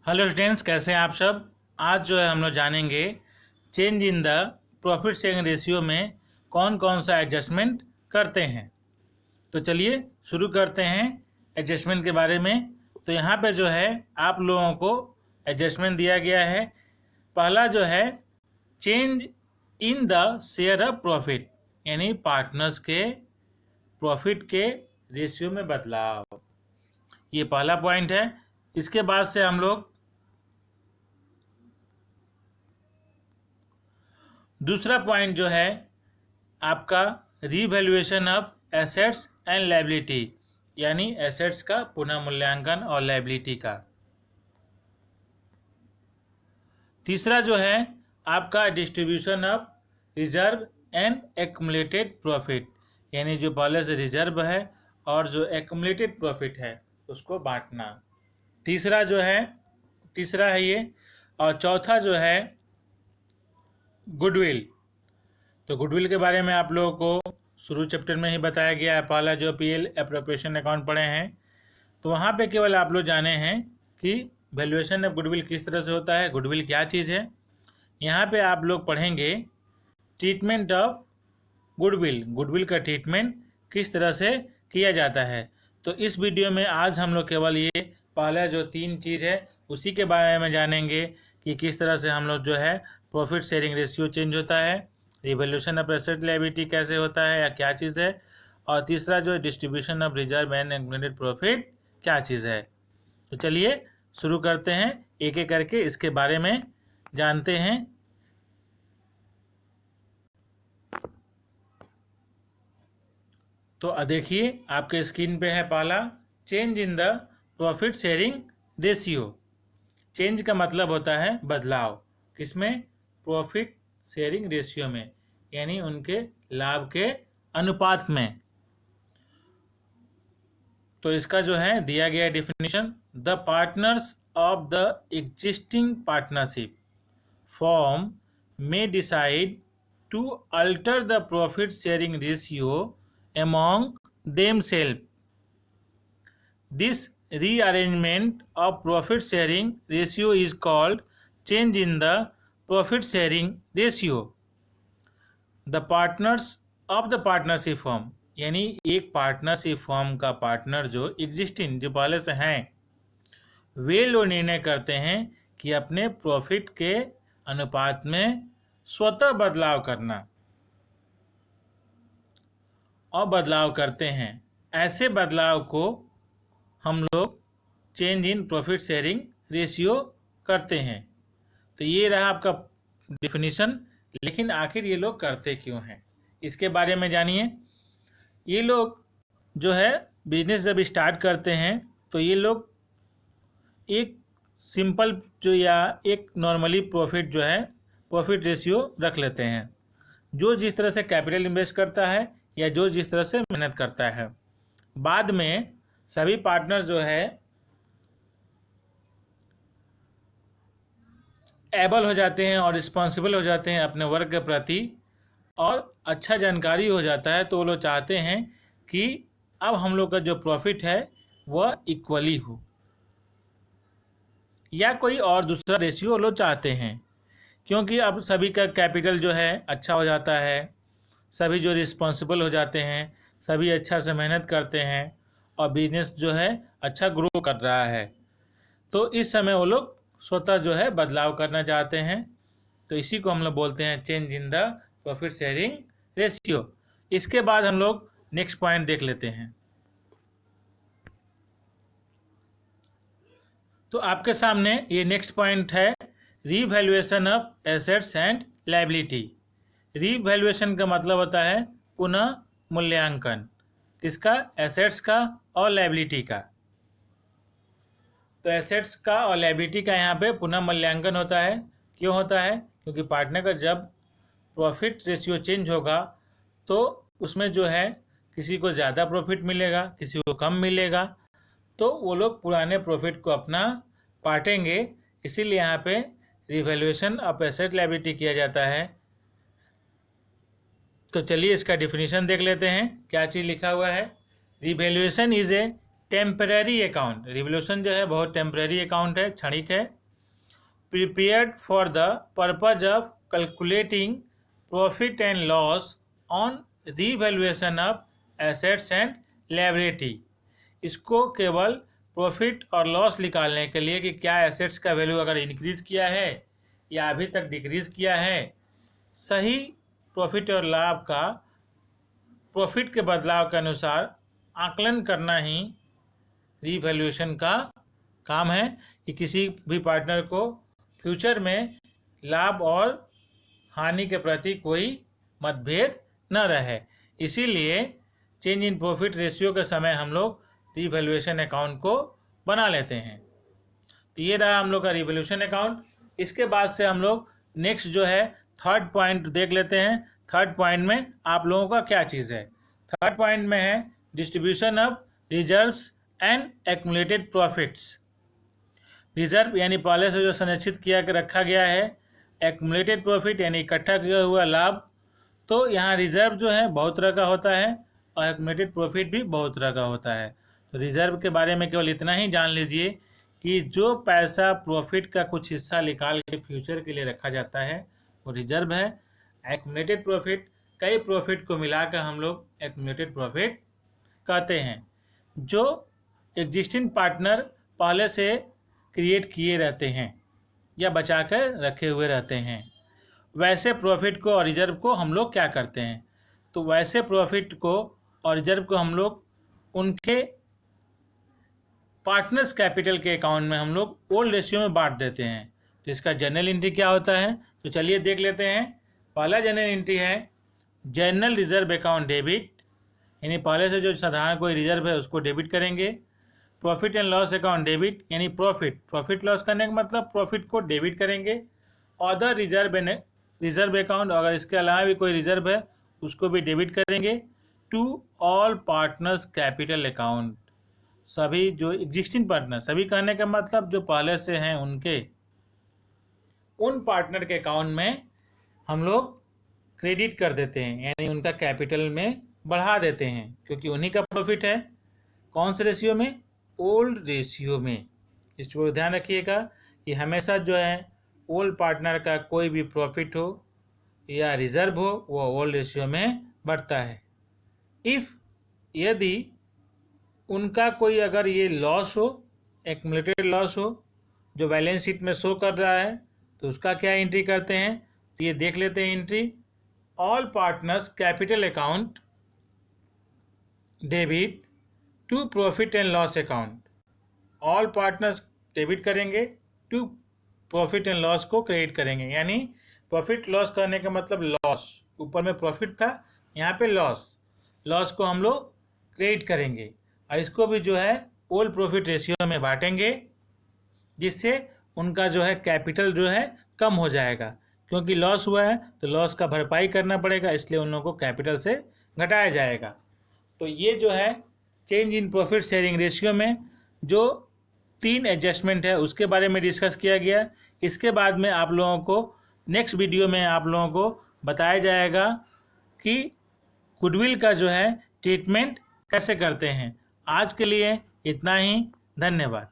Hello students, कैसे हैं आप सब। आज जो है हम लोग जानेंगे change in the profit sharing ratio में कौन कौन सा एडजस्टमेंट करते हैं। तो चलिए शुरू करते हैं एडजस्टमेंट के बारे में। तो यहाँ पे जो है आप लोगों को एडजस्टमेंट दिया गया है। पहला जो है change in the share of profit, यानी पार्टनर्स के प्रॉफिट के रेशियो में बदलाव, ये पहला पॉइंट है। इसके बाद से हम लोग दूसरा पॉइंट जो है आपका revaluation of assets and liability, यानी एसेट्स का पुनः मूल्यांकन और लायबिलिटी का। तीसरा जो है आपका distribution of reserve and accumulated profit, यानी जो पहले से रिजर्व है और जो एक्युमुलेटेड प्रॉफिट है उसको बांटना। तीसरा है ये। और चौथा जो है गुडविल। तो गुडविल के बारे में आप लोगों को शुरू चैप्टर में ही बताया गया है। पहला जो पीएल एप्रोप्रिएशन अकाउंट पढ़े हैं तो वहाँ पे केवल आप लोग जाने हैं कि वैल्यूएशन ऑफ गुडविल किस तरह से होता है, गुडविल क्या चीज़ है। यहाँ पे आप लोग पढ़ेंगे ट्रीटमेंट ऑफ गुडविल, गुडविल का ट्रीटमेंट किस तरह से किया जाता है। तो इस वीडियो में आज हम लोग केवल ये पहला जो 3 चीज़ है उसी के बारे में जानेंगे कि किस तरह से हम लोग जो है प्रॉफिट शेयरिंग रेशियो चेंज होता है, रिवैल्यूएशन ऑफ एसेट लायबिलिटी कैसे होता है या क्या चीज़ है, और तीसरा जो distribution of reserve and accumulated profit क्या चीज़ है। तो चलिए शुरू करते हैं, एक एक करके इसके बारे में जानते हैं। तो देखिए आपके स्क्रीन पे है पहला change in the profit sharing ratio. Change का मतलब होता है बदलाव, किसमें, प्रॉफिट शेयरिंग रेशियो में, यानी उनके लाभ के अनुपात में। तो इसका जो है दिया गया definition, the partners of the existing partnership form में decide to alter the profit sharing ratio among themselves. This rearrangement of profit sharing ratio is called change in the profit sharing ratio. The partners of the partnership firm, यानी एक partnership form का partner जो existing, जो पहले से हैं, वे लोग निर्णय करते हैं कि अपने प्रॉफिट के अनुपात में स्वतः बदलाव करना और बदलाव करते हैं। ऐसे बदलाव को हम लोग change in profit sharing ratio करते हैं। तो ये रहा आपका डिफिनीशन। लेकिन आखिर ये लोग करते क्यों हैं, इसके बारे में जानिए। ये लोग जो है बिजनेस जब स्टार्ट करते हैं तो ये लोग एक सिंपल जो या एक नॉर्मली प्रॉफिट जो है प्रॉफिट रेशियो रख लेते हैं। जो जिस तरह से कैपिटल इन्वेस्ट करता है या जो जिस तरह से मेहनत करता है, बाद में सभी पार्टनर जो है एबल हो जाते हैं और रिस्पॉन्सिबल हो जाते हैं अपने वर्क के प्रति, और अच्छा जानकारी हो जाता है। तो वो लोग चाहते हैं कि अब हम लोग का जो प्रॉफिट है वह इक्वली हो या कोई और दूसरा रेशियो वो लोग चाहते हैं, क्योंकि अब सभी का कैपिटल जो है अच्छा हो जाता है, सभी जो रिस्पॉन्सिबल हो जाते हैं, सभी अच्छा से मेहनत करते हैं और बिजनेस जो है अच्छा ग्रो कर रहा है। तो इस समय वो लोग स्वतः जो है बदलाव करना चाहते हैं। तो इसी को हम लोग बोलते हैं change in the profit sharing ratio. इसके बाद हम लोग नेक्स्ट पॉइंट देख लेते हैं। तो आपके सामने ये नेक्स्ट पॉइंट है revaluation of assets and liability. Revaluation का मतलब होता है पुनः मूल्यांकन, किसका, एसेट्स का और लायबिलिटी का। तो एसेट्स का और लायबिलिटी का यहाँ पे पुनः मूल्यांकन होता है। क्यों होता है, क्योंकि पार्टनर का जब प्रॉफिट रेशियो चेंज होगा तो उसमें जो है किसी को ज़्यादा प्रॉफिट मिलेगा, किसी को कम मिलेगा, तो वो लोग पुराने प्रॉफिट को अपना बांटेंगे। इसीलिए यहाँ पे रिवैल्यूएशन ऑफ एसेट लायबिलिटी किया जाता है। तो चलिए इसका डिफिनीशन देख लेते हैं, क्या चीज़ लिखा हुआ है। Revaluation is a temporary account. Revaluation जो है बहुत टेम्परेरी अकाउंट है, क्षणिक है। prepared for the purpose of calculating profit and loss on revaluation of assets and liability। इसको केवल प्रॉफिट और लॉस निकालने के लिए कि क्या एसेट्स का वैल्यू अगर इंक्रीज किया है या अभी तक डिक्रीज किया है, सही प्रॉफिट और लाभ का प्रॉफिट के बदलाव के अनुसार आकलन करना ही रीवैल्यूएशन का काम है कि किसी भी पार्टनर को फ्यूचर में लाभ और हानि के प्रति कोई मतभेद न रहे। इसीलिए चेंज इन प्रॉफिट रेशियो के समय हम लोग रीवैल्यूएशन अकाउंट को बना लेते हैं। तो ये रहा हम लोग का रीवैल्यूएशन अकाउंट। इसके बाद से हम लोग नेक्स्ट जो है थर्ड पॉइंट देख लेते हैं। थर्ड पॉइंट में आप लोगों का क्या चीज़ है? थर्ड पॉइंट में है distribution of reserves and accumulated profits. Reserve यानी पहले से जो संरक्षित किया के रखा गया है, एक्युमुलेटेड प्रॉफिट यानी इकट्ठा किया हुआ लाभ। तो यहाँ रिजर्व जो है बहुत तरह का होता है और एक्युमुलेटेड प्रॉफिट भी बहुत तरह का होता है। तो रिजर्व के बारे में केवल इतना ही जान लीजिए कि जो पैसा प्रॉफिट का कुछ हिस्सा निकाल के फ्यूचर के लिए रखा जाता है वो रिजर्व है। एक्युमुलेटेड प्रॉफिट कई प्रॉफिट को मिलाकर हम लोग एक्युमुलेटेड प्रॉफिट कहते हैं, जो एग्जिस्टिंग पार्टनर पहले से क्रिएट किए रहते हैं या बचा कर रखे हुए रहते हैं। वैसे प्रॉफिट को और रिजर्व को हम लोग क्या करते हैं? तो वैसे प्रॉफिट को और रिजर्व को हम लोग उनके पार्टनर्स कैपिटल के अकाउंट में हम लोग ओल्ड रेशियो में बांट देते हैं। तो इसका जनरल एंट्री क्या होता है, तो चलिए देख लेते हैं। पहला जनरल एंट्री है जनरल रिजर्व अकाउंट डेबिट, यानी पहले से जो साधारण कोई रिजर्व है उसको डेबिट करेंगे। Profit and loss account debit यानी प्रॉफिट लॉस करने का मतलब प्रॉफिट को डेबिट करेंगे। अदर रिजर्व अकाउंट, अगर इसके अलावा भी कोई रिजर्व है उसको भी डेबिट करेंगे। To all partners capital account, सभी जो एग्जिस्टिंग पार्टनर, सभी कहने का मतलब जो पहले से हैं उनके उन पार्टनर के अकाउंट में हम लोग क्रेडिट कर देते हैं, यानी उनका कैपिटल में बढ़ा देते हैं, क्योंकि उन्हीं का प्रॉफिट है। कौन से रेशियो में? ओल्ड रेशियो में। इसको ध्यान रखिएगा कि हमेशा जो है ओल्ड पार्टनर का कोई भी प्रॉफिट हो या रिजर्व हो वो ओल्ड रेशियो में बढ़ता है। इफ़ यदि उनका कोई अगर ये लॉस हो, एक्युमुलेटेड लॉस हो जो बैलेंस शीट में शो कर रहा है, तो उसका क्या एंट्री करते हैं? तो ये देख लेते हैं entry. All partners capital account debit to profit and loss account. All partners debit करेंगे, टू प्रॉफिट एंड लॉस को क्रेडिट करेंगे। यानी प्रॉफिट लॉस करने का मतलब लॉस, ऊपर में प्रॉफिट था यहाँ पे लॉस को हम लोग क्रेडिट करेंगे और इसको भी जो है ओल्ड प्रॉफिट रेशियो में बांटेंगे, जिससे उनका जो है कैपिटल जो है कम हो जाएगा। क्योंकि लॉस हुआ है तो लॉस का भरपाई करना पड़ेगा, इसलिए उन लोगों को कैपिटल से घटाया जाएगा। तो ये जो है change in profit sharing ratio में जो 3 एडजस्टमेंट है उसके बारे में डिस्कस किया गया। इसके बाद में आप लोगों को नेक्स्ट वीडियो में आप लोगों को बताया जाएगा कि गुडविल का जो है ट्रीटमेंट कैसे करते हैं। आज के लिए इतना ही, धन्यवाद।